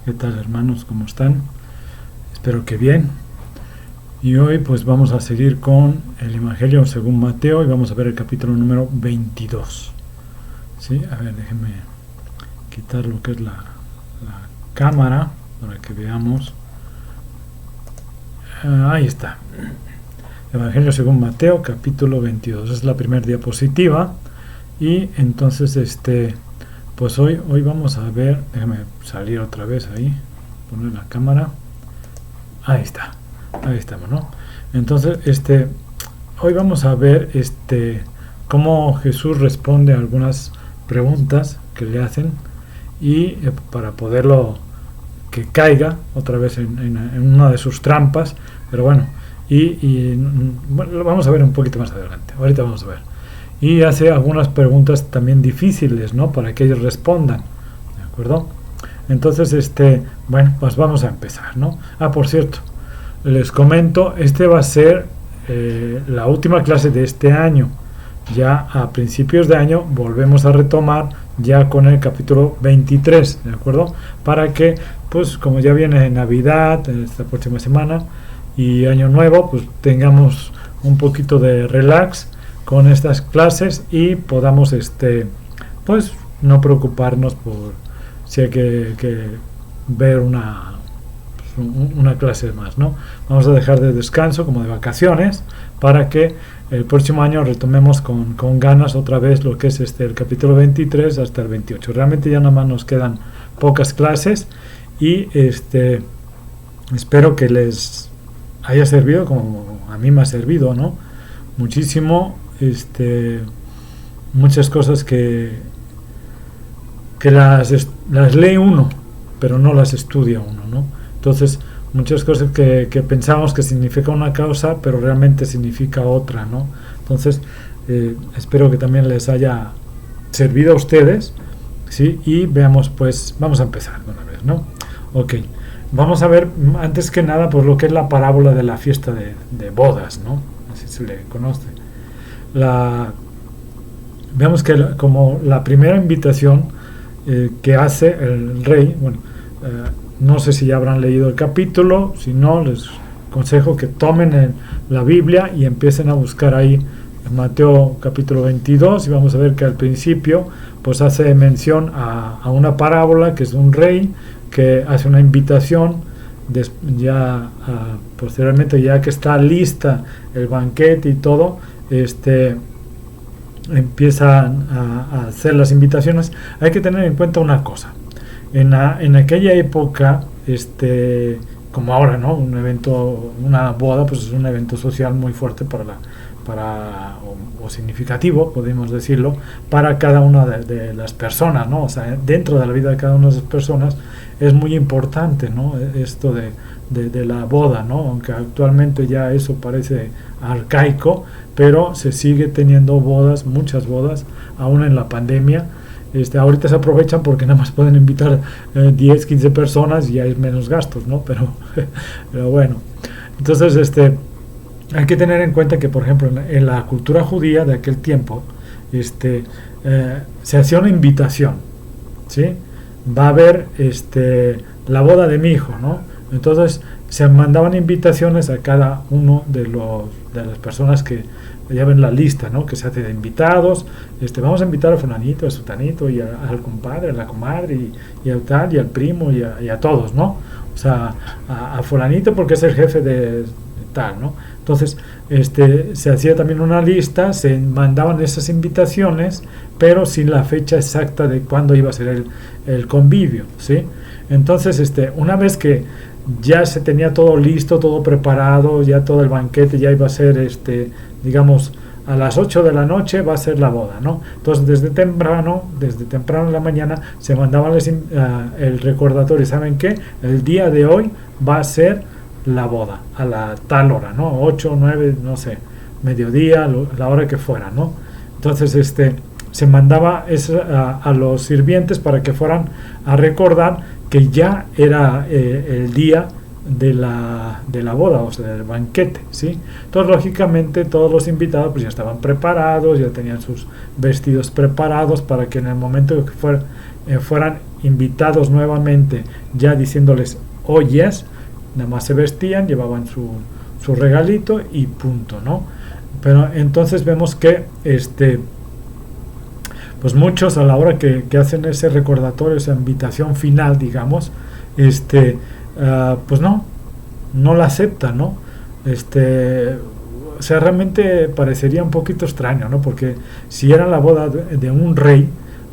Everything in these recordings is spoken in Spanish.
¿Qué tal, hermanos? ¿Cómo están? Espero que bien. Y hoy pues vamos a seguir con el Evangelio según Mateo y vamos a ver el capítulo número 22. ¿Sí? A ver, déjenme quitar lo que es la cámara para que veamos. Ahí está. Evangelio según Mateo, capítulo 22. Es la primera diapositiva. Y entonces pues hoy vamos a ver, déjame salir otra vez ahí, poner la cámara. Ahí estamos, ¿no? Entonces, hoy vamos a ver cómo Jesús responde a algunas preguntas que le hacen y para poderlo que caiga otra vez en una de sus trampas, pero bueno, bueno, lo vamos a ver un poquito más adelante. Ahorita vamos a ver. Y hace algunas preguntas también difíciles, ¿no? Para que ellos respondan, ¿de acuerdo? Entonces, bueno, pues vamos a empezar, ¿no? Por cierto, les comento, va a ser la última clase de este año. Ya a principios de año volvemos a retomar ya con el capítulo 23, ¿de acuerdo? Para que, pues, como ya viene Navidad, esta próxima semana, y Año Nuevo, pues tengamos un poquito de relax con estas clases y podamos pues no preocuparnos por si hay que ver una clase más, ¿no? Vamos a dejar de descanso como de vacaciones para que el próximo año retomemos con ganas otra vez lo que es el capítulo 23 hasta el 28. Realmente ya nada más nos quedan pocas clases y espero que les haya servido como a mí me ha servido, ¿no? Muchísimo. Muchas cosas que las lee uno, pero no las estudia uno, ¿no? Entonces, muchas cosas que pensamos que significa una cosa, pero realmente significa otra, ¿no? Entonces, espero que también les haya servido a ustedes, ¿sí? Y veamos, pues, vamos a empezar de una vez, ¿no? Ok, vamos a ver, antes que nada, pues lo que es la parábola de la fiesta de bodas, ¿no? Así se le conoce. Vemos que como la primera invitación que hace el rey, bueno, no sé si ya habrán leído el capítulo, si no, les aconsejo que tomen la Biblia y empiecen a buscar ahí en Mateo capítulo 22 y vamos a ver que al principio pues hace mención a una parábola que es de un rey que hace una invitación. Posteriormente, ya que está lista el banquete y todo, empiezan a hacer las invitaciones. Hay que tener en cuenta una cosa. En aquella época, como ahora, ¿no? Un evento, una boda, pues es un evento social muy fuerte o significativo, podemos decirlo, para cada una de las personas, ¿no? O sea, dentro de la vida de cada una de esas personas es muy importante, ¿no? Esto de la boda, ¿no? Aunque actualmente ya eso parece arcaico, pero se sigue teniendo bodas, muchas bodas, aún en la pandemia. Ahorita se aprovechan porque nada más pueden invitar 10, 15 personas y hay menos gastos, ¿no? Pero bueno, entonces hay que tener en cuenta que, por ejemplo, en la cultura judía de aquel tiempo, se hacía una invitación, ¿sí? Va a haber la boda de mi hijo, ¿no? Entonces se mandaban invitaciones a cada uno de las personas que ya ven la lista, ¿no? Que se hace de invitados. Vamos a invitar a fulanito, a sutanito y al compadre, a la comadre y al tal y al primo y a todos, ¿no? O sea, a fulanito porque es el jefe de tal, ¿no? Entonces, se hacía también una lista, se mandaban esas invitaciones, pero sin la fecha exacta de cuándo iba a ser el convivio, ¿sí? Entonces, una vez que ya se tenía todo listo, todo preparado, ya todo el banquete ya iba a ser, digamos, a las 8 de la noche va a ser la boda, ¿no? Entonces, desde temprano en la mañana, se mandaban el recordatorio, ¿saben qué? El día de hoy va a ser la boda, a la tal hora, ¿no? 8, 9, no sé, mediodía, la hora que fuera, ¿no? Entonces, se mandaba a los sirvientes para que fueran a recordar que ya era el día de la boda, o sea, del banquete, ¿sí? Entonces, lógicamente, todos los invitados pues ya estaban preparados, ya tenían sus vestidos preparados para que en el momento que fueran invitados nuevamente, ya diciéndoles oyes, nada más se vestían, llevaban su regalito y punto, ¿no? Pero entonces vemos que pues muchos a la hora que hacen ese recordatorio, esa invitación final, digamos, pues no la aceptan, ¿no? O sea, realmente parecería un poquito extraño, ¿no? Porque si era la boda de un rey,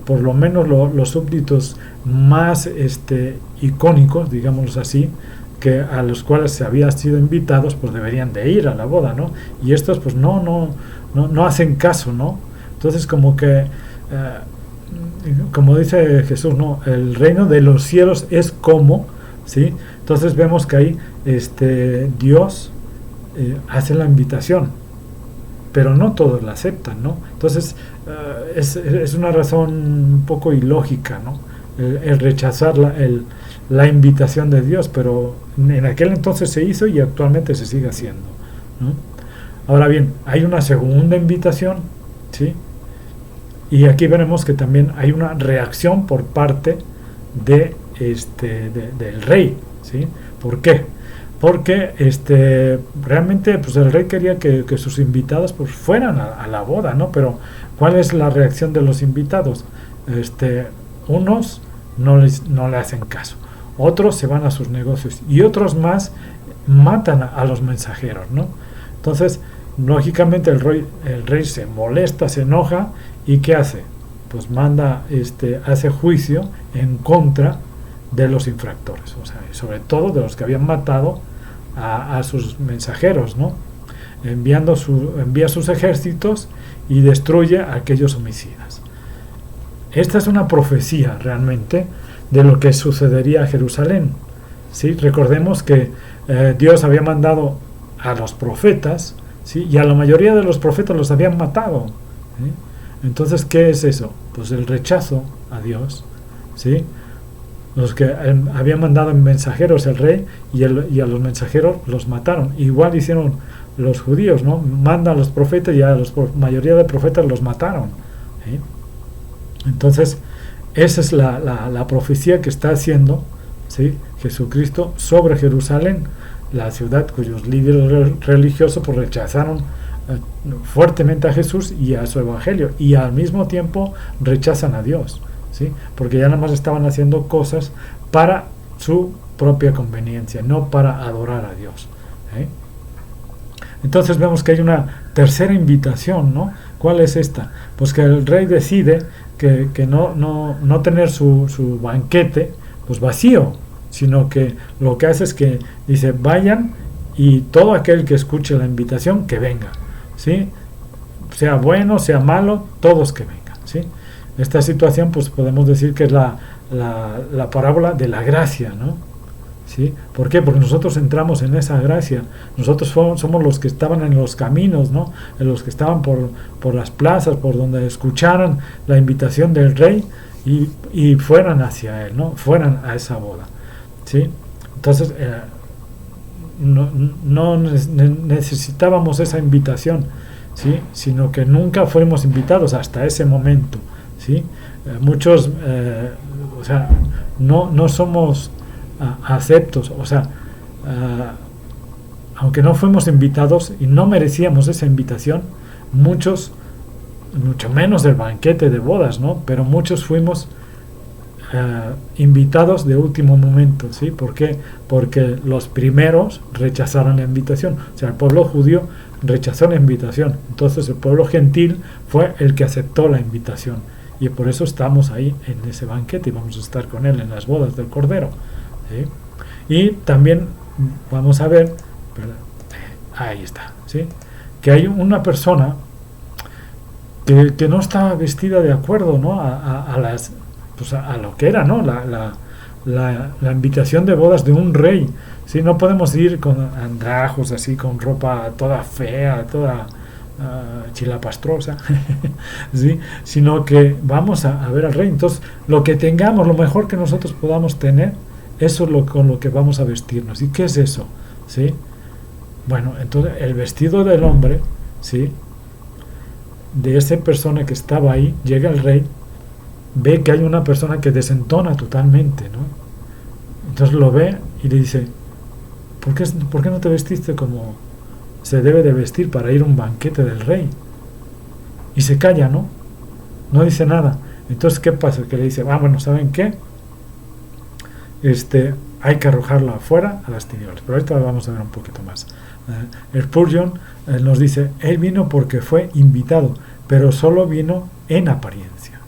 por lo menos los súbditos más icónicos, digámoslo así, que a los cuales se habían sido invitados, pues deberían de ir a la boda, ¿no? Y estos pues no hacen caso, ¿no? Entonces como que como dice Jesús, ¿no? El reino de los cielos es como, ¿sí? Entonces vemos que ahí Dios hace la invitación, pero no todos la aceptan, ¿no? Entonces es una razón un poco ilógica, ¿no? El rechazar la invitación de Dios, pero en aquel entonces se hizo y actualmente se sigue haciendo, ¿no? Ahora bien, hay una segunda invitación, ¿sí? Y aquí veremos que también hay una reacción por parte del rey, ¿sí? ¿Por qué? Porque realmente pues el rey quería que sus invitados pues fueran a la boda, ¿no? Pero ¿cuál es la reacción de los invitados? Unos no le hacen caso, otros se van a sus negocios y otros más matan a los mensajeros, ¿no? Entonces, lógicamente el rey se molesta, se enoja y ¿qué hace? Pues hace juicio en contra de los infractores, o sea, sobre todo de los que habían matado a sus mensajeros, ¿no? Envía sus ejércitos y destruye a aquellos homicidas. Esta es una profecía realmente de lo que sucedería a Jerusalén, ¿sí? Recordemos que Dios había mandado a los profetas, ¿sí? Y a la mayoría de los profetas los habían matado, ¿sí? Entonces, ¿qué es eso? Pues el rechazo a Dios, ¿sí? Los que habían mandado en mensajeros el rey y a los mensajeros los mataron. Igual hicieron los judíos, ¿no? Mandan a los profetas y a la mayoría de profetas los mataron, ¿sí? Entonces, esa es la profecía que está haciendo, ¿sí? Jesucristo sobre Jerusalén, la ciudad cuyos líderes religiosos pues rechazaron fuertemente a Jesús y a su evangelio, y al mismo tiempo rechazan a Dios, ¿sí? Porque ya nada más estaban haciendo cosas para su propia conveniencia, no para adorar a Dios, ¿eh? Entonces vemos que hay una tercera invitación, ¿no? ¿Cuál es esta? Pues que el rey decide que no tener su banquete pues vacío, sino que lo que hace es que dice vayan y todo aquel que escuche la invitación que venga, ¿sí? Sea bueno, sea malo, todos que vengan, ¿sí? Esta situación pues podemos decir que es la parábola de la gracia, ¿no? ¿Sí? ¿Por qué? Porque nosotros entramos en esa gracia. Nosotros somos los que estaban en los caminos, ¿no? En los que estaban por las plazas, por donde escucharan la invitación del rey y fueran hacia él, ¿no? Fueran a esa boda, ¿sí? Entonces no necesitábamos esa invitación, ¿sí? Sino que nunca fuimos invitados hasta ese momento, ¿sí? Muchos o sea, no somos aceptos, o sea, aunque no fuimos invitados y no merecíamos esa invitación, mucho menos del banquete de bodas, ¿no? Pero muchos fuimos invitados de último momento, ¿sí? ¿Por qué? Porque los primeros rechazaron la invitación, o sea, el pueblo judío rechazó la invitación, entonces el pueblo gentil fue el que aceptó la invitación y por eso estamos ahí en ese banquete y vamos a estar con él en las bodas del Cordero, ¿sí? Y también vamos a ver, ahí está, ¿sí? Que hay una persona que no está vestida de acuerdo, ¿no? a lo que era, ¿no? La invitación de bodas de un rey, ¿sí? No podemos ir con andrajos así, con ropa toda fea, toda chilapastrosa, ¿sí? Sino que vamos a ver al rey. Entonces, lo que tengamos, lo mejor que nosotros podamos tener, eso es con lo que vamos a vestirnos. ¿Y qué es eso? ¿Sí? Bueno, entonces el vestido del hombre, ¿sí? De esa persona que estaba ahí, llega el rey ve que hay una persona que desentona totalmente, ¿no? Entonces lo ve y le dice, ¿por qué no te vestiste como se debe de vestir para ir a un banquete del rey? Y se calla, ¿no? No dice nada. Entonces, ¿qué pasa? Que le dice, bueno, ¿saben qué? Hay que arrojarlo afuera a las tinieblas. Pero ahorita vamos a ver un poquito más. Spurgeon nos dice, él vino porque fue invitado, pero solo vino en apariencia.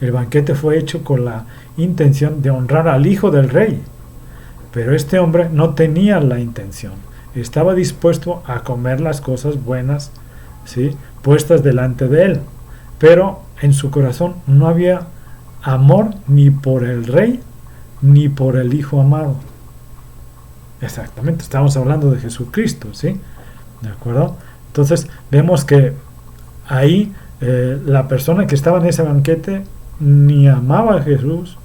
El banquete fue hecho con la intención de honrar al hijo del rey, pero este hombre no tenía la intención. Estaba dispuesto a comer las cosas buenas, ¿sí?, puestas delante de él, pero en su corazón no había amor ni por el rey ni por el hijo amado. Exactamente, estamos hablando de Jesucristo, ¿sí? ¿De acuerdo? Entonces vemos que ahí la persona que estaba en ese banquete ni amaba a Jesús,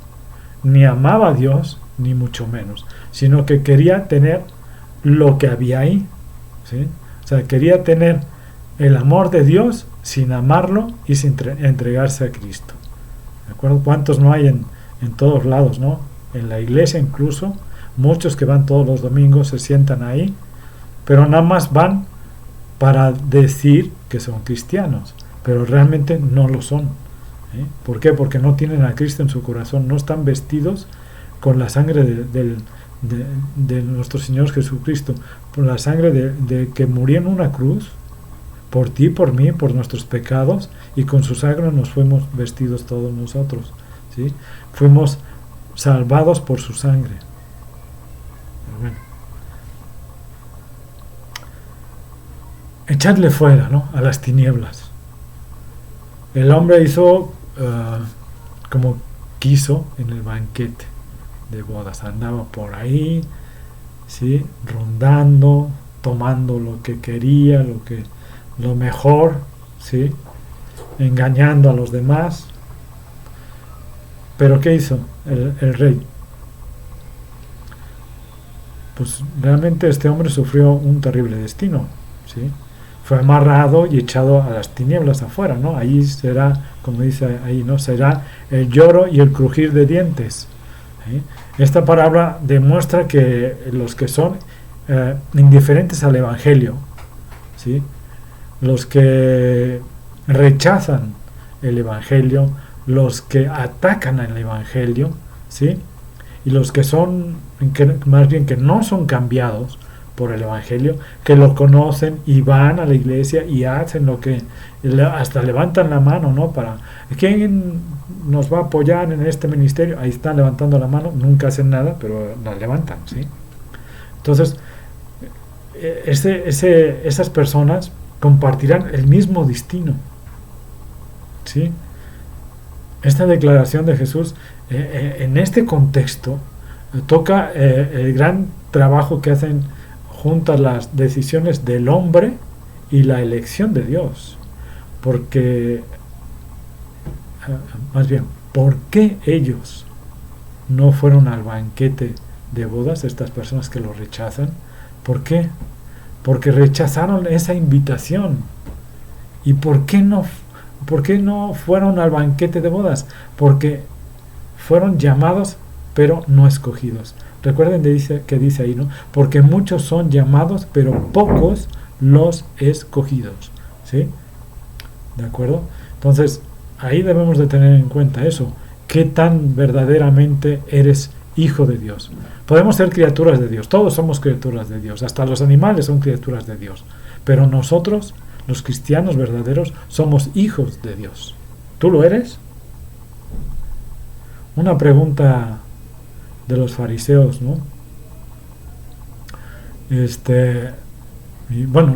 ni amaba a Dios, ni mucho menos, sino que quería tener lo que había ahí, ¿sí? O sea, quería tener el amor de Dios sin amarlo y sin entregarse a Cristo. ¿De acuerdo? ¿Cuántos no hay en todos lados, ¿no? En la iglesia incluso, muchos que van todos los domingos se sientan ahí, pero nada más van para decir que son cristianos, pero realmente no lo son. ¿Por qué? Porque no tienen a Cristo en su corazón, no están vestidos con la sangre de nuestro Señor Jesucristo, por la sangre de que murió en una cruz, por ti, por mí, por nuestros pecados, y con su sangre nos fuimos vestidos todos nosotros, ¿sí? Fuimos salvados por su sangre. Bueno. Echadle fuera, ¿no?, a las tinieblas. El hombre hizo como quiso en el banquete de bodas, andaba por ahí, ¿sí?, rondando, tomando lo que quería, lo mejor, ¿sí?, engañando a los demás. Pero ¿qué hizo el rey? Pues realmente este hombre sufrió un terrible destino, ¿sí? Fue amarrado y echado a las tinieblas afuera, ¿no? Ahí será, como dice ahí, ¿no?, será el lloro y el crujir de dientes, ¿sí? Esta parábola demuestra que los que son indiferentes al evangelio, ¿sí?, los que rechazan el evangelio, los que atacan al evangelio, ¿sí?, y los que son, más bien que no son cambiados por el evangelio, que lo conocen y van a la iglesia y hacen lo que, hasta levantan la mano, ¿no?, para, ¿quién nos va a apoyar en este ministerio? Ahí están levantando la mano, nunca hacen nada, pero la levantan, ¿sí? Entonces, esas personas compartirán el mismo destino, ¿sí? Esta declaración de Jesús en este contexto toca el gran trabajo que hacen juntas las decisiones del hombre y la elección de Dios, porque más bien, ¿por qué ellos no fueron al banquete de bodas, estas personas que lo rechazan? ¿Por qué? Porque rechazaron esa invitación. ¿Y por qué no fueron al banquete de bodas? Porque fueron llamados pero no escogidos. Recuerden que dice ahí, ¿no?, porque muchos son llamados pero pocos los escogidos, ¿sí? ¿De acuerdo? Entonces ahí debemos de tener en cuenta eso, qué tan verdaderamente eres hijo de Dios. Podemos ser criaturas de Dios, todos somos criaturas de Dios, hasta los animales son criaturas de Dios, pero nosotros, los cristianos verdaderos, somos hijos de Dios. ¿Tú lo eres? Una pregunta de los fariseos, ¿no?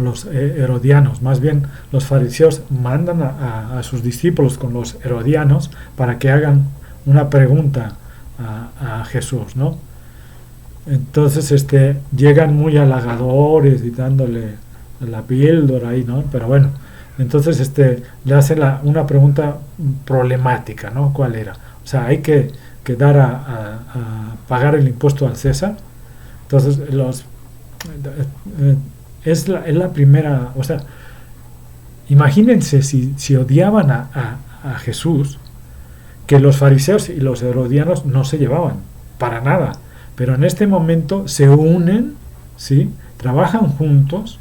Los herodianos, más bien los fariseos mandan a sus discípulos con los herodianos para que hagan una pregunta a Jesús, ¿no? Entonces llegan muy halagadores y dándole la píldora ahí, ¿no? Pero bueno, entonces le hace una pregunta problemática, ¿no? ¿Cuál era? O sea, hay que dar a pagar el impuesto al César. Entonces es la primera, o sea, imagínense si odiaban a Jesús, que los fariseos y los herodianos no se llevaban, para nada, pero en este momento se unen, ¿sí? Trabajan juntos,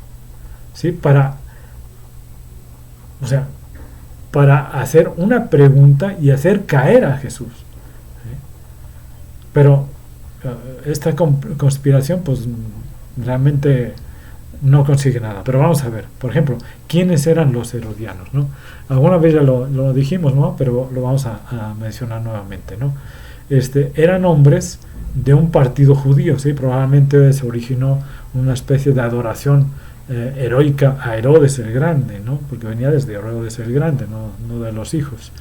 ¿sí? Para hacer una pregunta y hacer caer a Jesús, ¿sí? Pero esta conspiración pues realmente no consigue nada. Pero vamos a ver, por ejemplo, ¿quiénes eran los herodianos, ¿no? Alguna vez ya lo dijimos, ¿no? Pero lo vamos a mencionar nuevamente, ¿no? Eran hombres de un partido judío, ¿sí? Probablemente se originó una especie de adoración heroica a Herodes el Grande, ¿no? Porque venía desde Herodes el Grande, no de los hijos.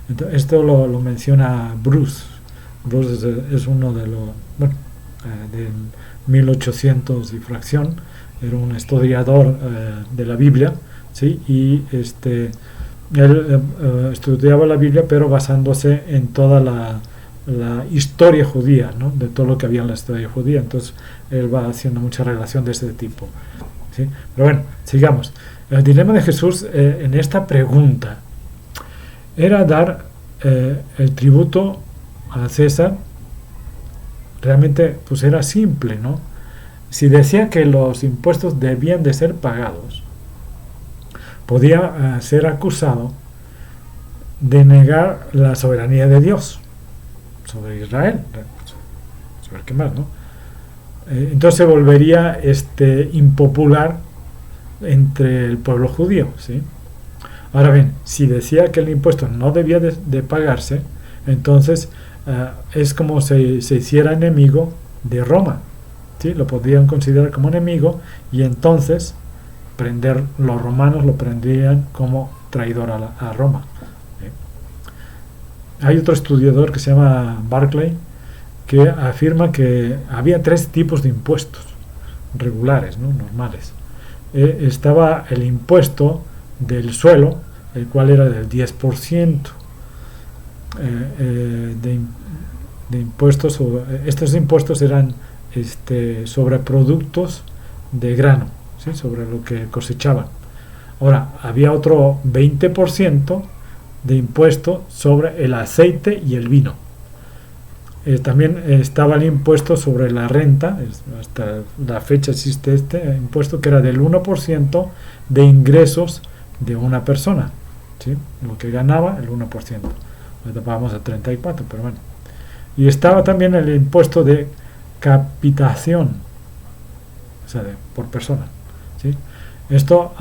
Entonces, esto lo menciona Bruce. Bruce es uno de los, bueno, de 1800 y fracción, era un historiador de la Biblia, ¿sí? Y él estudiaba la Biblia, pero basándose en toda la historia judía, ¿no? De todo lo que había en la historia judía. Entonces él va haciendo mucha relación de ese tipo, ¿sí? Pero bueno, sigamos. El dilema de Jesús en esta pregunta era dar el tributo a César. Realmente pues era simple, ¿no? Si decía que los impuestos debían de ser pagados, podía ser acusado de negar la soberanía de Dios sobre Israel, sobre qué más, ¿no? Entonces se volvería impopular entre el pueblo judío, ¿sí? Ahora bien, si decía que el impuesto no debía de pagarse, entonces es como si se hiciera enemigo de Roma, ¿sí? Lo podrían considerar como enemigo y entonces los romanos lo prendrían como traidor a Roma, ¿sí? Hay otro estudiador que se llama Barclay que afirma que había 3 tipos de impuestos regulares, ¿no? Normales. Estaba el impuesto del suelo, el cual era del 10%. De impuestos. Estos impuestos eran sobre productos de grano, ¿sí? Sobre lo que cosechaban. Ahora, había otro 20% de impuesto sobre el aceite y el vino. También estaba el impuesto sobre la renta. Hasta la fecha existe este impuesto, que era del 1% de ingresos de una persona, ¿sí? Lo que ganaba, el 1%. Ahorita pagamos a 34, pero bueno. Y estaba también el impuesto de capitación, o sea, por persona, ¿sí? Esto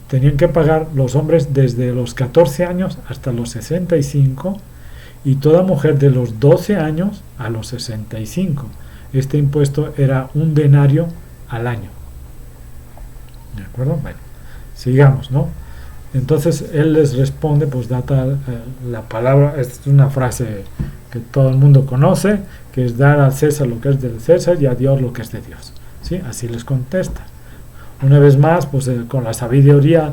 tenían que pagar los hombres desde los 14 años hasta los 65 y toda mujer de los 12 años a los 65. Este impuesto era un denario al año. ¿De acuerdo? Bueno, sigamos, ¿no? Entonces él les responde, pues data la palabra, es una frase que todo el mundo conoce, que es dar al César lo que es del César y a Dios lo que es de Dios, ¿sí? Así les contesta. Una vez más, pues con la sabiduría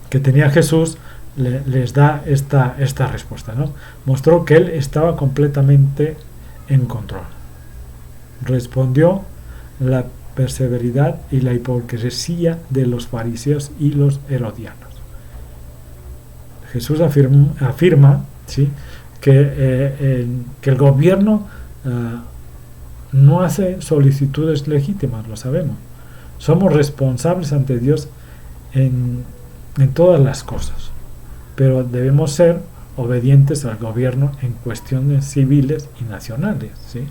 que tenía Jesús, les da esta respuesta, ¿no? Mostró que él estaba completamente en control. Respondió la perseveridad y la hipocresía de los fariseos y los herodianos. Jesús afirma, ¿sí? que el gobierno no hace solicitudes legítimas, lo sabemos. Somos responsables ante Dios en todas las cosas, pero debemos ser obedientes al gobierno en cuestiones civiles y nacionales, ¿sí?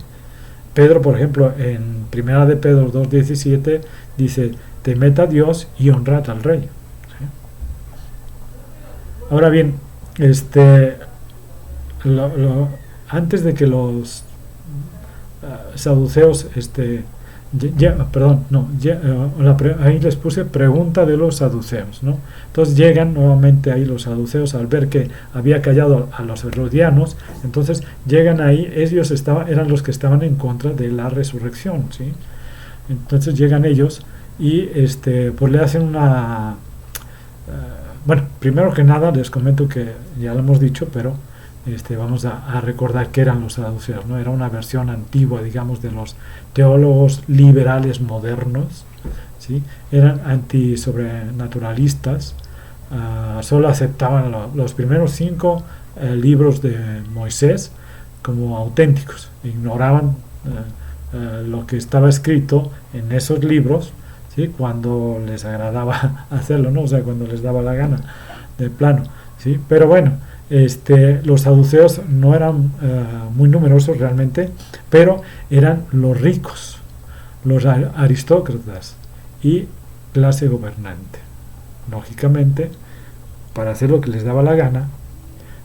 Pedro, por ejemplo, en 1 de Pedro 2:17 dice: temed a Dios y honrad al rey, ¿sí? Ahora bien, antes de que los saduceos ahí les puse pregunta de los saduceos, ¿no? Entonces llegan nuevamente ahí los saduceos al ver que había callado a los herodianos. Entonces llegan ahí, ellos eran los que estaban en contra de la resurrección, ¿sí? Entonces llegan ellos y pues le hacen una bueno, primero que nada les comento que ya lo hemos dicho, pero vamos a recordar que eran los saduceos, ¿no? Era una versión antigua, digamos, de los teólogos liberales modernos, ¿sí? Eran antisobrenaturalistas, solo aceptaban los primeros 5 libros de Moisés como auténticos, ignoraban lo que estaba escrito en esos libros, ¿sí? Cuando les agradaba hacerlo, ¿no? O sea, cuando les daba la gana, de plano, ¿sí? Pero bueno, los saduceos no eran muy numerosos realmente, pero eran los ricos, los aristócratas y clase gobernante. Lógicamente, para hacer lo que les daba la gana,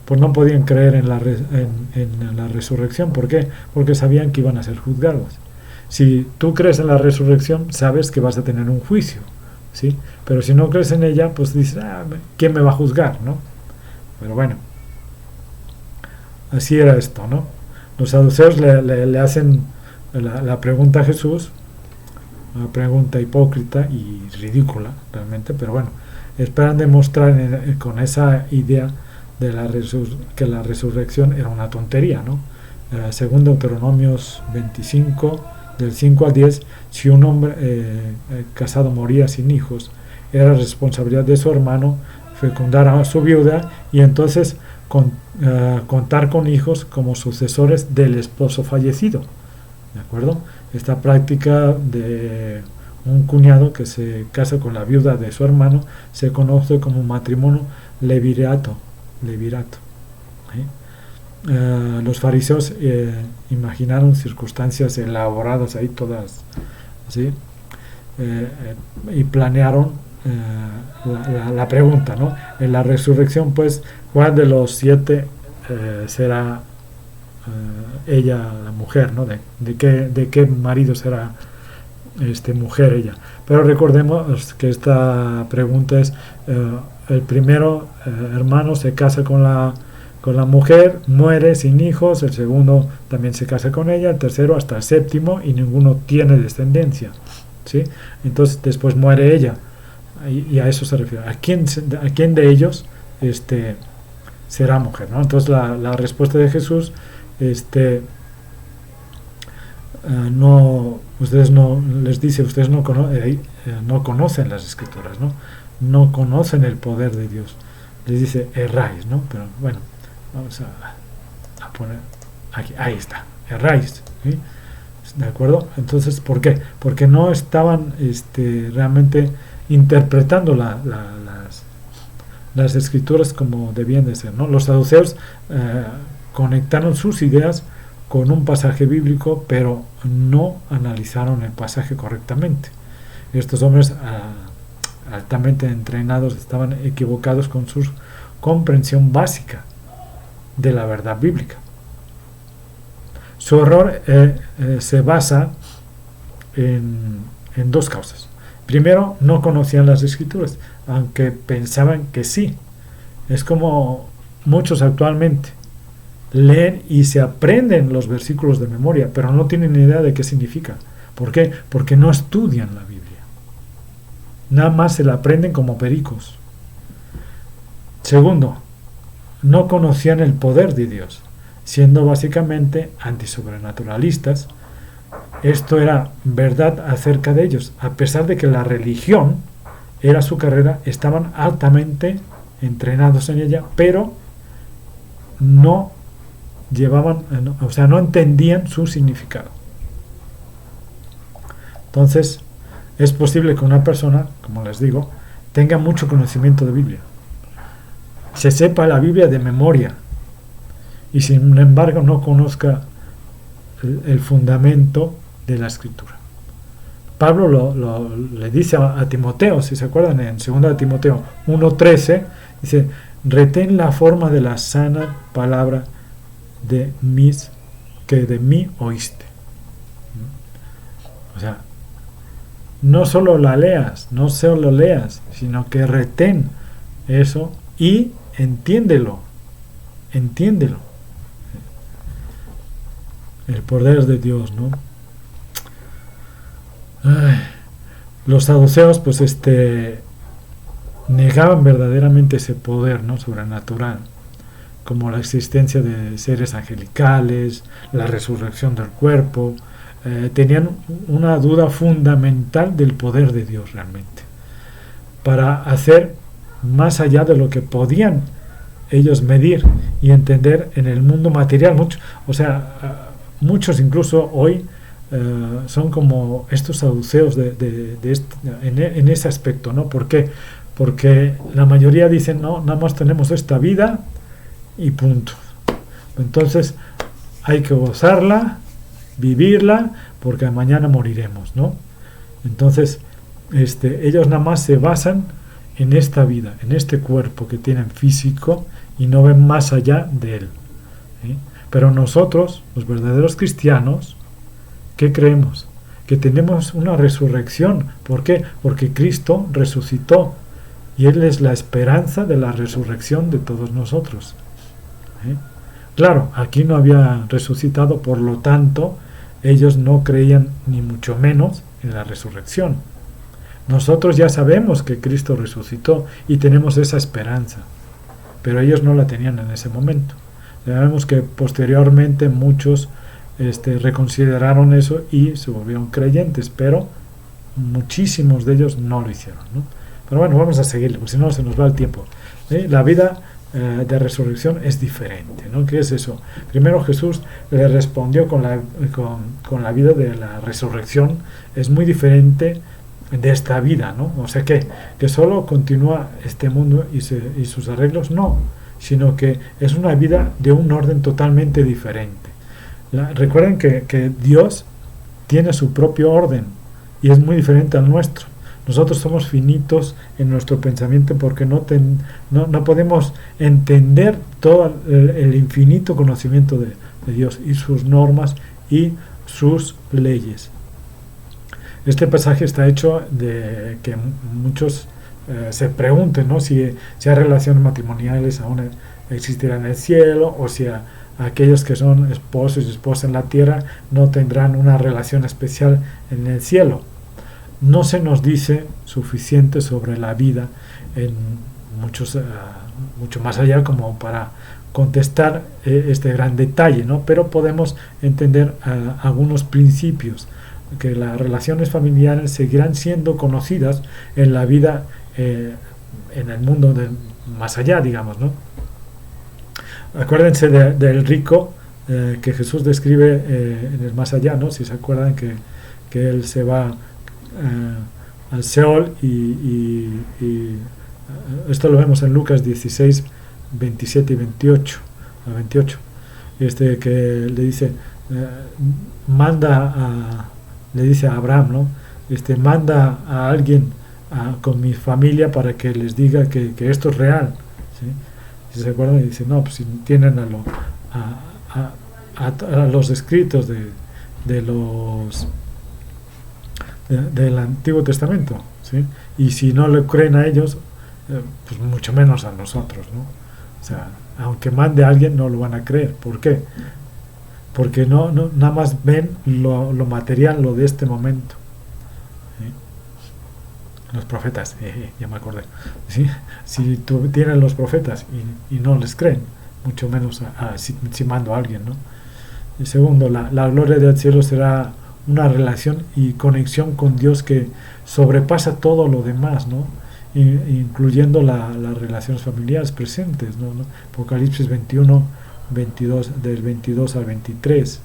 pues no podían creer en la resurrección. ¿Por qué? Porque sabían que iban a ser juzgados. Si tú crees en la resurrección, sabes que vas a tener un juicio, ¿sí? Pero si no crees en ella, pues dices, ¿quién me va a juzgar, no? Pero bueno, así era esto, ¿no? Los saduceos le hacen la pregunta a Jesús, una pregunta hipócrita y ridícula realmente, pero bueno, esperan demostrar con esa idea de que la resurrección era una tontería, ¿no? Según Deuteronomios 25, del 5 al 10, si un hombre casado moría sin hijos, era responsabilidad de su hermano fecundar a su viuda y entonces contar con hijos como sucesores del esposo fallecido, ¿de acuerdo? Esta práctica de un cuñado que se casa con la viuda de su hermano se conoce como matrimonio levirato. ¿Sí? Los fariseos imaginaron circunstancias elaboradas ahí todas, ¿sí? Y planearon la pregunta, ¿no? En la resurrección, pues, ¿cuál de los 7 será ella la mujer, ¿no? De qué marido será mujer ella. Pero recordemos que esta pregunta es el primero hermano se casa con la mujer, muere sin hijos, el segundo también se casa con ella, el tercero hasta el séptimo y ninguno tiene descendencia, ¿sí? Entonces después muere ella y a eso se refiere. ¿A quién de ellos será mujer, ¿no? Entonces la respuesta de Jesús ustedes no les dice, ustedes no conocen las escrituras, no conocen el poder de Dios, les dice erráis, ¿no? Pero bueno, vamos a poner aquí, ahí está, erráis, ¿sí? ¿De acuerdo? Entonces, ¿por qué? Porque no estaban realmente interpretando las escrituras como debían de ser, ¿no? Los saduceos conectaron sus ideas con un pasaje bíblico, pero no analizaron el pasaje correctamente. Estos hombres altamente entrenados estaban equivocados con su comprensión básica de la verdad bíblica. Su error se basa en 2 causas. Primero, no conocían las escrituras, aunque pensaban que sí. Es como muchos actualmente leen y se aprenden los versículos de memoria, pero no tienen ni idea de qué significa. ¿Por qué? Porque no estudian la Biblia. Nada más se la aprenden como pericos. Segundo, no conocían el poder de Dios, siendo básicamente antisobrenaturalistas. Esto era verdad acerca de ellos. A pesar de que la religión era su carrera, estaban altamente entrenados en ella, pero no no entendían su significado. Entonces, es posible que una persona, como les digo, tenga mucho conocimiento de Biblia, se sepa la Biblia de memoria y sin embargo no conozca el fundamento de la Escritura. Pablo le dice a Timoteo, si se acuerdan, en 2 Timoteo 1:13, dice: retén la forma de la sana palabra que de mí oíste. O sea, no solo leas, sino que retén eso y entiéndelo. El poder de Dios, ¿no? Los saduceos, pues, negaban verdaderamente ese poder, ¿no?, sobrenatural, como la existencia de seres angelicales, la resurrección del cuerpo. Tenían una duda fundamental del poder de Dios realmente. Para hacer más allá de lo que podían ellos medir y entender en el mundo material. Muchos incluso hoy son como estos saduceos en ese aspecto, ¿no? ¿Por qué? Porque la mayoría dicen, no, nada más tenemos esta vida y punto. Entonces hay que gozarla, vivirla, porque mañana moriremos, ¿no? Entonces ellos nada más se basan en esta vida, en este cuerpo que tienen físico, y no ven más allá de él, ¿sí? Pero nosotros, los verdaderos cristianos, ¿qué creemos? Que tenemos una resurrección. ¿Por qué? Porque Cristo resucitó y Él es la esperanza de la resurrección de todos nosotros, ¿sí? Claro, aquí no había resucitado, por lo tanto ellos no creían ni mucho menos en la resurrección. Nosotros ya sabemos que Cristo resucitó y tenemos esa esperanza, pero ellos no la tenían en ese momento. Sabemos que posteriormente muchos reconsideraron eso y se volvieron creyentes, pero muchísimos de ellos no lo hicieron, ¿no? Pero bueno, vamos a seguirle, porque si no se nos va el tiempo, ¿sí? La vida de resurrección es diferente, ¿no? ¿Qué es eso? Primero Jesús le respondió con la vida de la resurrección. Es muy diferente de esta vida, ¿no? O sea que solo continúa este mundo y sus arreglos, no, sino que es una vida de un orden totalmente diferente. Recuerden que Dios tiene su propio orden y es muy diferente al nuestro. Nosotros somos finitos en nuestro pensamiento porque no podemos entender todo el infinito conocimiento de Dios y sus normas y sus leyes. Este pasaje está hecho de que muchos se pregunten, ¿no? si hay relaciones matrimoniales aún existirán en el cielo, o si aquellos que son esposos y esposas en la tierra no tendrán una relación especial en el cielo. No se nos dice suficiente sobre la vida en mucho más allá como para contestar este gran detalle, ¿no? Pero podemos entender algunos principios, que las relaciones familiares seguirán siendo conocidas en la vida en el mundo más allá, digamos, ¿no? Acuérdense del rico que Jesús describe en el más allá, ¿no? Si se acuerdan que él se va al Seol y esto lo vemos en Lucas 16, 27 y 28 a 28, que le dice le dice a Abraham, ¿no? Manda a alguien con mi familia para que les diga que esto es real, ¿sí? Si se acuerdan, y dice, no, pues si tienen a los escritos del Antiguo Testamento, ¿sí? Y si no le creen a ellos, pues mucho menos a nosotros, ¿no? O sea, aunque mande a alguien, no lo van a creer. ¿Por qué? Porque no nada más ven lo material, lo de este momento, ¿sí? Los profetas, ya me acordé, ¿sí? Si tienen los profetas y no les creen, mucho menos si mando a alguien, ¿no? Y segundo, la gloria del cielo será una relación y conexión con Dios que sobrepasa todo lo demás, ¿no? Incluyendo las relaciones familiares presentes, ¿no? Apocalipsis 21, 22, del 22 al 23,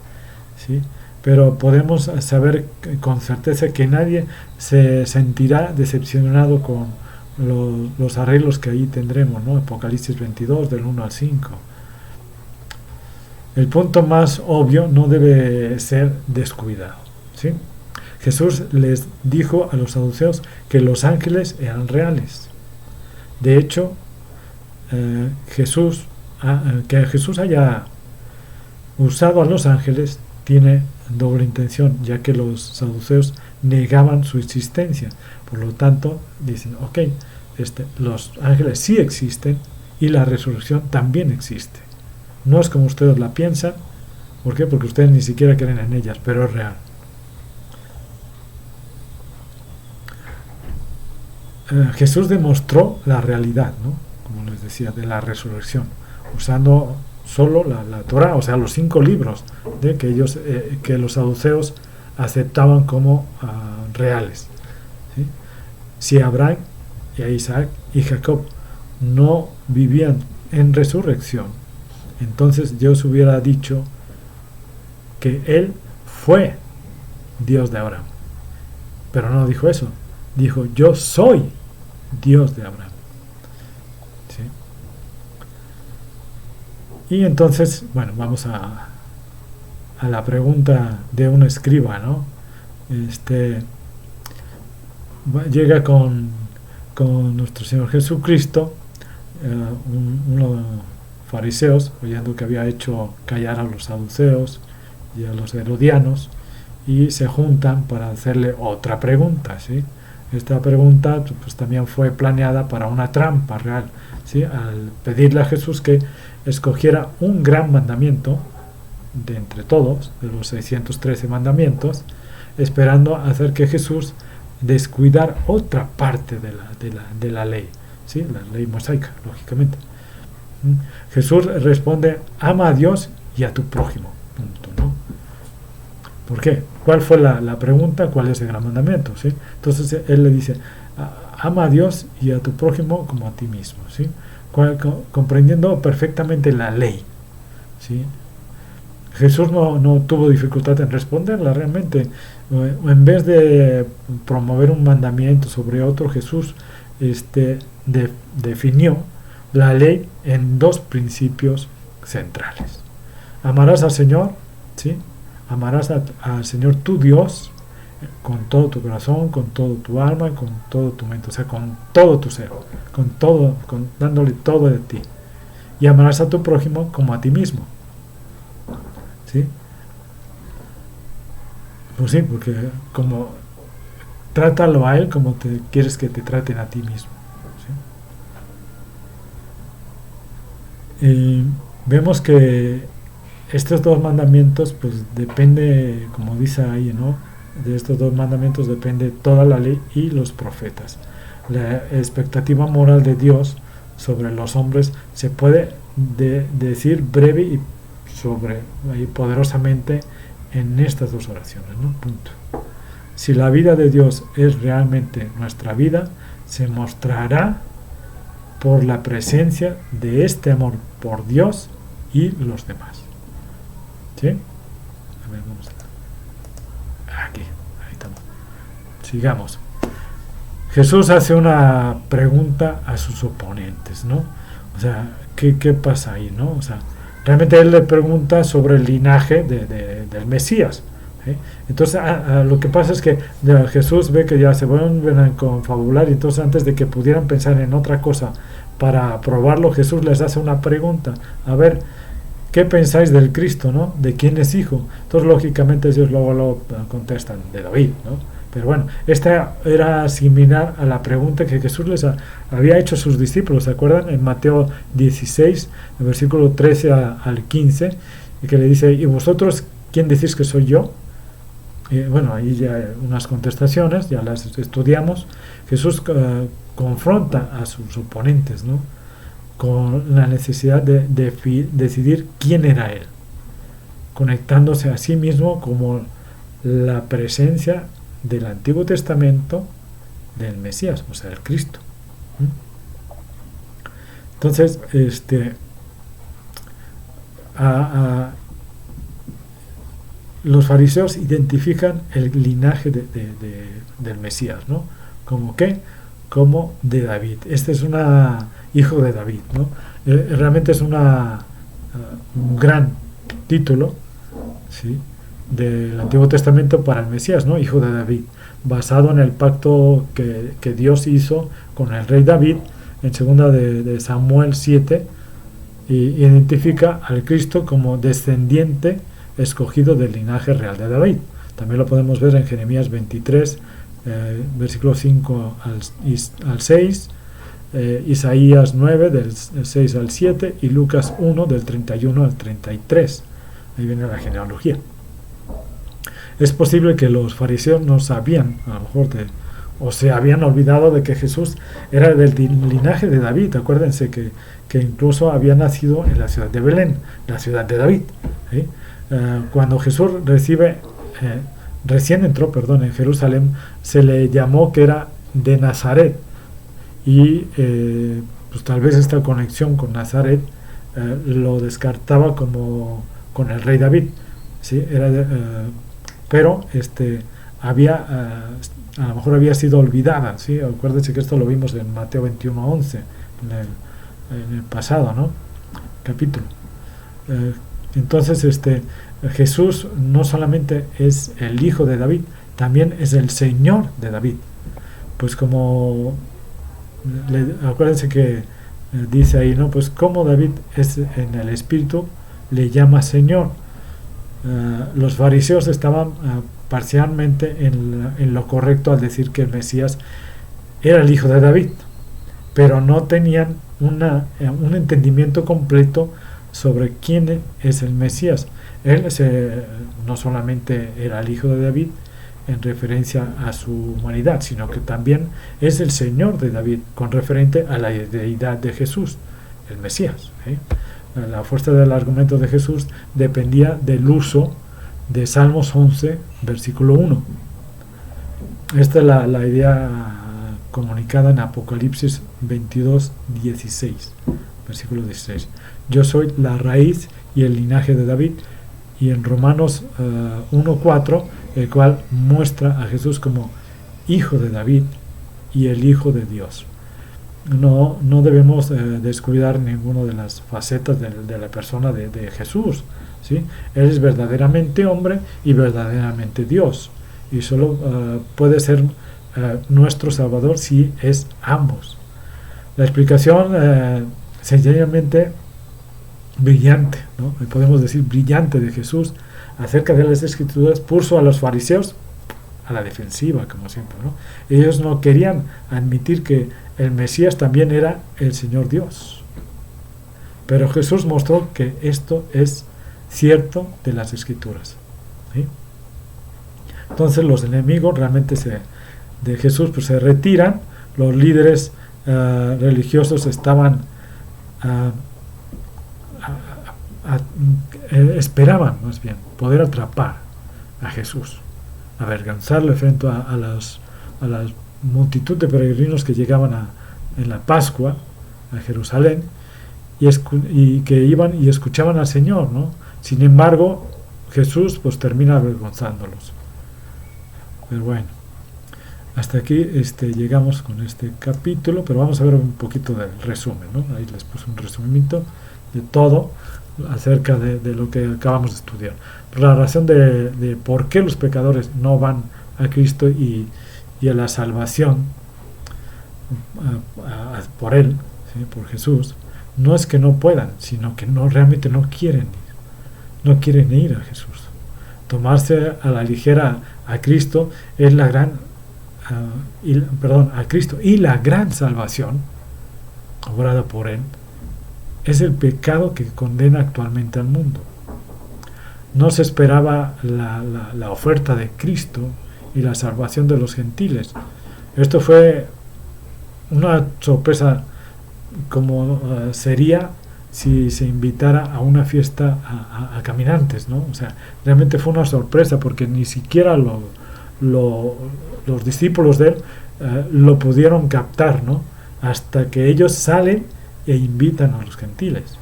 ¿sí? Pero podemos saber con certeza que nadie se sentirá decepcionado con los arreglos que ahí tendremos, ¿no? Apocalipsis 22, del 1 al 5. El punto más obvio no debe ser descuidado, ¿sí? Jesús les dijo a los saduceos que los ángeles eran reales. De hecho, que Jesús haya usado a los ángeles tiene doble intención, ya que los saduceos negaban su existencia. Por lo tanto, dicen, ok, los ángeles sí existen y la resurrección también existe. No es como ustedes la piensan. ¿Por qué? Porque ustedes ni siquiera creen en ellas, pero es real. Jesús demostró la realidad, ¿no? Como les decía, de la resurrección, usando solo la Torá, o sea, los 5 libros que los saduceos aceptaban como reales, ¿sí? Si Abraham y a Isaac y Jacob no vivían en resurrección, entonces Dios hubiera dicho que Él fue Dios de Abraham. Pero no dijo eso. Dijo, yo soy Dios de Abraham. ¿Sí? Y entonces, bueno, vamos a la pregunta de un escriba, ¿no? Llega con nuestro Señor Jesucristo, unos fariseos, oyendo que había hecho callar a los saduceos y a los herodianos, y se juntan para hacerle otra pregunta, ¿sí? Esta pregunta pues también fue planeada para una trampa real, ¿sí? Al pedirle a Jesús que escogiera un gran mandamiento de entre todos, de los 613 mandamientos, esperando hacer que Jesús descuidara otra parte de la ley, ¿sí? La ley mosaica, lógicamente. Jesús responde, ama a Dios y a tu prójimo, punto, ¿no? ¿Por qué? ¿Cuál fue la pregunta? ¿Cuál es el gran mandamiento? ¿Sí? Entonces él le dice, ama a Dios y a tu prójimo como a ti mismo, ¿sí? Comprendiendo perfectamente la ley, ¿sí? Jesús no tuvo dificultad en responderla realmente. En vez de promover un mandamiento sobre otro, Jesús definió la ley en dos principios centrales. Amarás al Señor, ¿sí? Amarás al Señor tu Dios con todo tu corazón, con todo tu alma, con todo tu mente, o sea, con todo tu ser, dándole todo de ti. Y amarás a tu prójimo como a ti mismo. ¿Sí? Pues sí, porque como trátalo a él como te quieres que te traten a ti mismo. ¿Sí? Y vemos que estos dos mandamientos, pues depende, como dice ahí, ¿no? De estos dos mandamientos depende toda la ley y los profetas. La expectativa moral de Dios sobre los hombres se puede decir breve y poderosamente en estas dos oraciones, ¿no? Punto. Si la vida de Dios es realmente nuestra vida, se mostrará por la presencia de este amor por Dios y los demás. ¿Sí? A ver, vamos aquí, ahí estamos. Sigamos. Jesús hace una pregunta a sus oponentes, ¿no? O sea, ¿qué pasa ahí, no? O sea, realmente él le pregunta sobre el linaje del Mesías. ¿Sí? Entonces, lo que pasa es que Jesús ve que ya se vuelven a confabular, y entonces antes de que pudieran pensar en otra cosa para probarlo, Jesús les hace una pregunta. A ver, ¿qué pensáis del Cristo, no? ¿De quién es hijo? Entonces, lógicamente, ellos luego contestan de David, ¿no? Pero bueno, esta era similar a la pregunta que Jesús les había hecho a sus discípulos, ¿se acuerdan? En Mateo 16, el versículo 13 al 15, y que le dice, ¿y vosotros quién decís que soy yo? Y bueno, ahí ya hay unas contestaciones, ya las estudiamos. Jesús confronta a sus oponentes, ¿no? Con la necesidad de decidir quién era él, conectándose a sí mismo como la presencia del Antiguo Testamento del Mesías, o sea, el Cristo. Entonces, los fariseos identifican el linaje del Mesías, ¿no? ¿Como qué? Como de David. Este es hijo de David, ¿no? Realmente es un gran título, ¿sí?, del Antiguo Testamento para el Mesías, ¿no? Hijo de David, basado en el pacto que Dios hizo con el rey David en 2 de Samuel 7, y identifica al Cristo como descendiente escogido del linaje real de David. También lo podemos ver en Jeremías 23, versículo 5 al 6, Isaías 9, del 6 al 7, y Lucas 1, del 31 al 33. Ahí viene la genealogía. Es posible que los fariseos no sabían, a lo mejor, o se habían olvidado de que Jesús era del linaje de David. Acuérdense que incluso había nacido en la ciudad de Belén, la ciudad de David, ¿sí? Cuando Jesús recién entró en Jerusalén, se le llamó que era de Nazaret, y pues tal vez esta conexión con Nazaret lo descartaba como con el rey David, ¿sí? Pero había a lo mejor había sido olvidada, ¿sí? Acuérdense que esto lo vimos en Mateo 21:11, en el pasado, ¿no? Capítulo. Entonces Jesús no solamente es el hijo de David, también es el Señor de David. Pues como acuérdense que dice ahí, ¿no? Pues como David es en el espíritu, le llama Señor. Los fariseos estaban parcialmente en lo correcto al decir que el Mesías era el hijo de David, pero no tenían un entendimiento completo sobre quién es el Mesías. Él no solamente era el hijo de David en referencia a su humanidad, sino que también es el Señor de David, con referente a la deidad de Jesús, el Mesías. La fuerza del argumento de Jesús dependía del uso de Salmos 11, versículo 1. Esta es la idea comunicada en Apocalipsis 22, 16, versículo 16. Yo soy la raíz y el linaje de David. Y en Romanos 1:4, el cual muestra a Jesús como hijo de David y el hijo de Dios. No debemos descuidar ninguna de las facetas de la persona de Jesús, ¿sí? Él es verdaderamente hombre y verdaderamente Dios, y solo puede ser nuestro Salvador si es ambos. La explicación sencillamente brillante, ¿no? Podemos decir brillante, de Jesús acerca de las Escrituras puso a los fariseos a la defensiva, como siempre, ¿no? Ellos no querían admitir que el Mesías también era el Señor Dios, pero Jesús mostró que esto es cierto de las Escrituras, ¿sí? Entonces los enemigos realmente de Jesús pues se retiran. Los líderes religiosos estaban esperaban más bien poder atrapar a Jesús, avergonzarle frente a la multitud de peregrinos que llegaban en la Pascua a Jerusalén y que iban y escuchaban al Señor, ¿no? Sin embargo, Jesús pues termina avergonzándolos. Pero bueno, hasta aquí llegamos con este capítulo, pero vamos a ver un poquito del resumen, ¿no? Ahí les puse un resumimiento de todo acerca de lo que acabamos de estudiar. La razón de por qué los pecadores no van a Cristo y a la salvación por Él, ¿sí? Por Jesús, no es que no puedan, sino que realmente no quieren ir a Jesús. Tomarse a la ligera a Cristo es a Cristo y la gran salvación obrada por Él es el pecado que condena actualmente al mundo. No se esperaba la oferta de Cristo y la salvación de los gentiles. Esto fue una sorpresa, como sería si se invitara a una fiesta a caminantes, ¿no? O sea, realmente fue una sorpresa, porque ni siquiera los discípulos de él lo pudieron captar, ¿no? Hasta que ellos salen e invitan a los gentiles.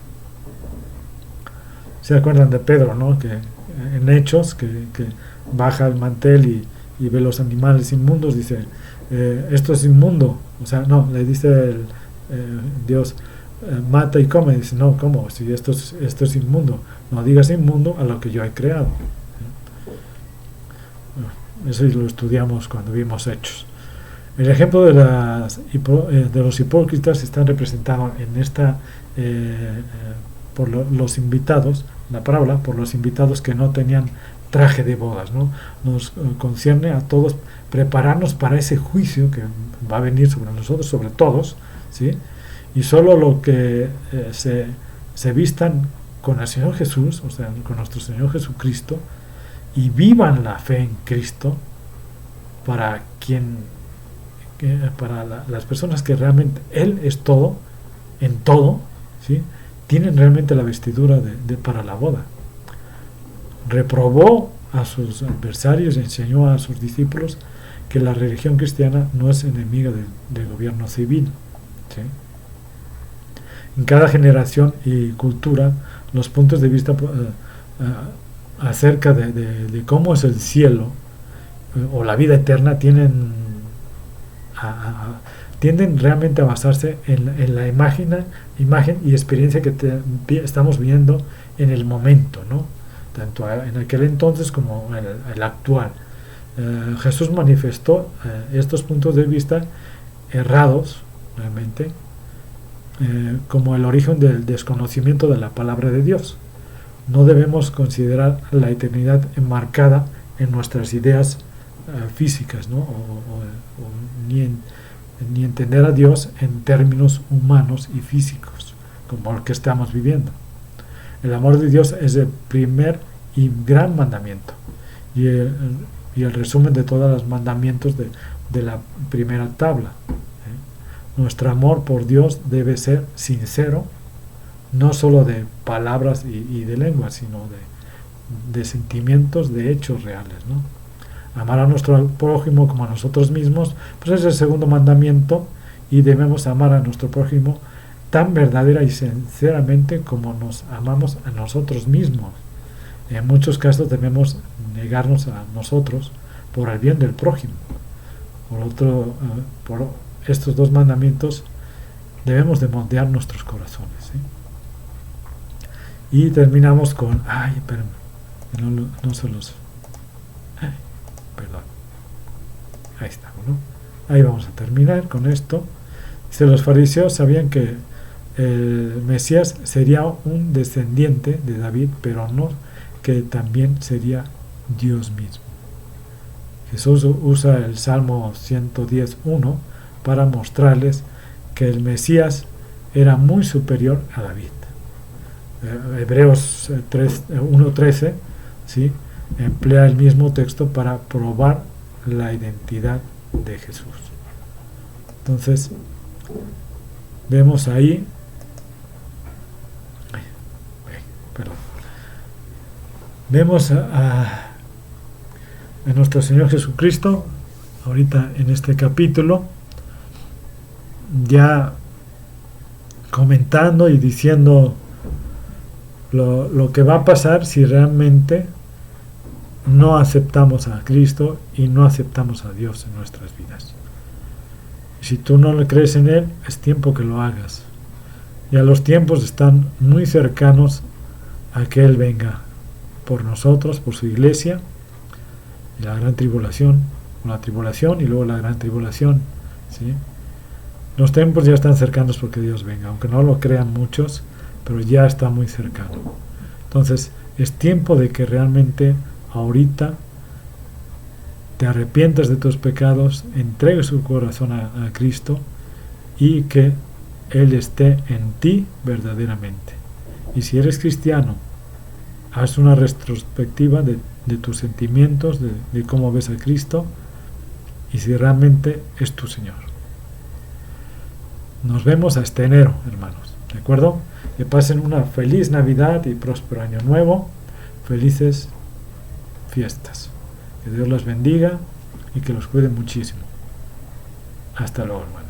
¿Se acuerdan de Pedro, no? Que en Hechos, que baja el mantel y ve los animales inmundos, dice, esto es inmundo. O sea, no, le dice Dios, mata y come. Dice, no, ¿cómo? Si esto es inmundo. No digas inmundo a lo que yo he creado. Eso lo estudiamos cuando vimos Hechos. El ejemplo de los hipócritas está representado en esta por los invitados, la parábola, por los invitados que no tenían traje de bodas, ¿no? Nos concierne a todos prepararnos para ese juicio que va a venir sobre nosotros, sobre todos, ¿sí? Y solo lo que se vistan con el Señor Jesús, o sea, con nuestro Señor Jesucristo, y vivan la fe en Cristo, para las personas que realmente Él es todo, en todo, ¿sí? Tienen realmente la vestidura para la boda. Reprobó a sus adversarios y enseñó a sus discípulos que la religión cristiana no es enemiga del gobierno civil, ¿sí? en cada generación y cultura los puntos de vista acerca de cómo es el cielo o la vida eterna tienden realmente a basarse en la imagen y experiencia que estamos viendo en el momento, ¿no? Tanto en aquel entonces como en el actual. Jesús manifestó estos puntos de vista errados realmente como el origen del desconocimiento de la palabra de Dios. No debemos considerar la eternidad enmarcada en nuestras ideas físicas, ¿no? Ni entender a Dios en términos humanos y físicos como el que estamos viviendo. El amor de Dios es el primer y gran mandamiento y el resumen de todos los mandamientos de la primera tabla. Nuestro amor por Dios debe ser sincero, no solo de palabras y de lengua, sino de sentimientos, de hechos reales, ¿no? Amar a nuestro prójimo como a nosotros mismos, pues es el segundo mandamiento, y debemos amar a nuestro prójimo tan verdadera y sinceramente como nos amamos a nosotros mismos. En muchos casos debemos negarnos a nosotros por el bien del prójimo. Por estos dos mandamientos debemos de moldear nuestros corazones, ¿sí? Y terminamos con perdón, ahí está, ¿no? Ahí vamos a terminar con esto. Dice: los fariseos sabían que el Mesías sería un descendiente de David, pero no que también sería Dios mismo. Jesús usa el Salmo 110.1 para mostrarles que el Mesías era muy superior a David. Hebreos 1.13, ¿sí?, emplea el mismo texto para probar la identidad de Jesús. Entonces vemos ahí vemos a nuestro Señor Jesucristo ahorita en este capítulo ya comentando y diciendo lo que va a pasar si realmente no aceptamos a Cristo y no aceptamos a Dios en nuestras vidas. Si tú no le crees en Él, es tiempo que lo hagas. Ya los tiempos están muy cercanos a que Él venga por nosotros, por su iglesia, y la gran tribulación, y luego la gran tribulación, ¿sí? Los tiempos ya están cercanos porque Dios venga, aunque no lo crean muchos, pero ya está muy cercano. Entonces es tiempo de que realmente ahorita te arrepientas de tus pecados, entregues tu corazón a Cristo y que Él esté en ti verdaderamente. Y si eres cristiano, haz una retrospectiva de tus sentimientos, de cómo ves a Cristo y si realmente es tu Señor. Nos vemos hasta enero, hermanos, ¿de acuerdo? Que pasen una feliz Navidad y próspero Año Nuevo, felices fiestas. Que Dios los bendiga y que los cuide muchísimo. Hasta luego, hermanos.